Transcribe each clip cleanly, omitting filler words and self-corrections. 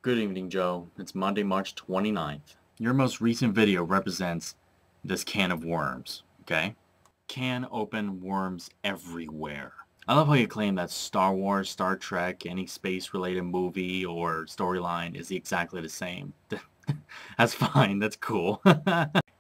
Good evening, Joe. It's Monday, March 29th. Your most recent video represents this can of worms, okay? Can open worms everywhere. I love how you claim that Star Wars, Star Trek, any space-related movie or storyline is exactly the same. That's fine, that's cool.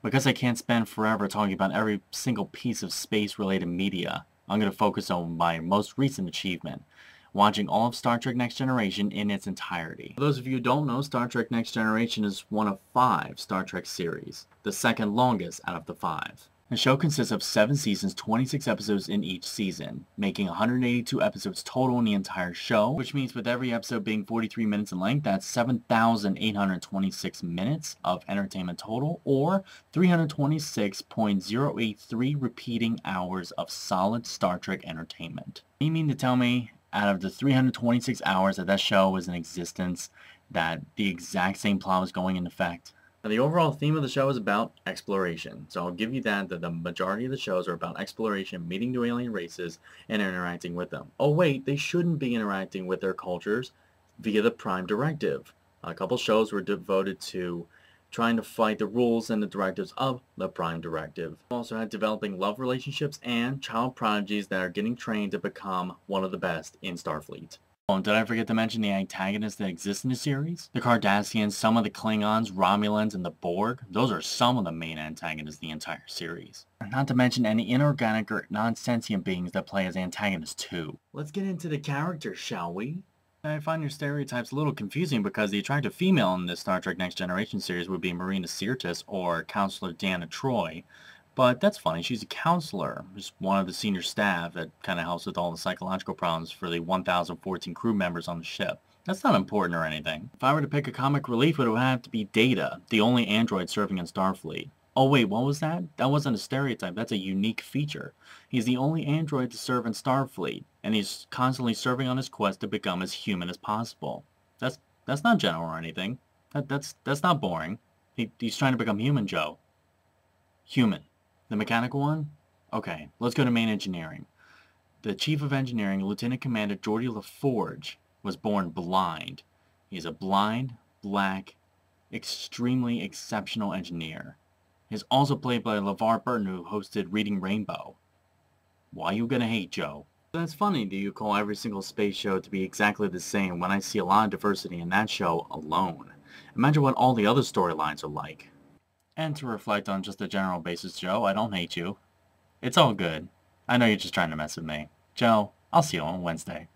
Because I can't spend forever talking about every single piece of space-related media, I'm going to focus on my most recent achievement, watching all of Star Trek Next Generation in its entirety. For those of you who don't know, Star Trek Next Generation is one of 5 Star Trek series, the second longest out of the 5. The show consists of 7 seasons, 26 episodes in each season, making 182 episodes total in the entire show, which means with every episode being 43 minutes in length, that's 7,826 minutes of entertainment total, or 326.083 repeating hours of solid Star Trek entertainment. You mean to tell me, out of the 326 hours that show was in existence, that the exact same plot was going into effect? Now, the overall theme of the show is about exploration, so I'll give you that the majority of the shows are about exploration, meeting new alien races, and interacting with them. Oh wait, they shouldn't be interacting with their cultures via the Prime Directive. A couple shows were devoted to trying to fight the rules and the directives of the Prime Directive. We also had developing love relationships and child prodigies that are getting trained to become one of the best in Starfleet. Oh, and did I forget to mention the antagonists that exist in the series? The Cardassians, some of the Klingons, Romulans, and the Borg. Those are some of the main antagonists in the entire series. Not to mention any inorganic or non-sentient beings that play as antagonists too. Let's get into the characters, shall we? I find your stereotypes a little confusing because the attractive female in this Star Trek Next Generation series would be Marina Sirtis or Counselor Deanna Troi. But that's funny, she's a counselor, just one of the senior staff that kind of helps with all the psychological problems for the 1,014 crew members on the ship. That's not important or anything. If I were to pick a comic relief, it would have to be Data, the only android serving in Starfleet. Oh wait, what was that? That wasn't a stereotype, that's a unique feature. He's the only android to serve in Starfleet, and he's constantly serving on his quest to become as human as possible. That's not general or anything. That's not boring. He's trying to become human, Joe. Human. The mechanical one? Okay, let's go to main engineering. The chief of engineering, Lieutenant Commander Geordi LaForge, was born blind. He's a blind, black, extremely exceptional engineer. He's also played by LeVar Burton, who hosted Reading Rainbow. Why you gonna hate, Joe? That's funny that you call every single space show to be exactly the same when I see a lot of diversity in that show alone. Imagine what all the other storylines are like. And to reflect on just a general basis, Joe, I don't hate you. It's all good. I know you're just trying to mess with me. Joe, I'll see you on Wednesday.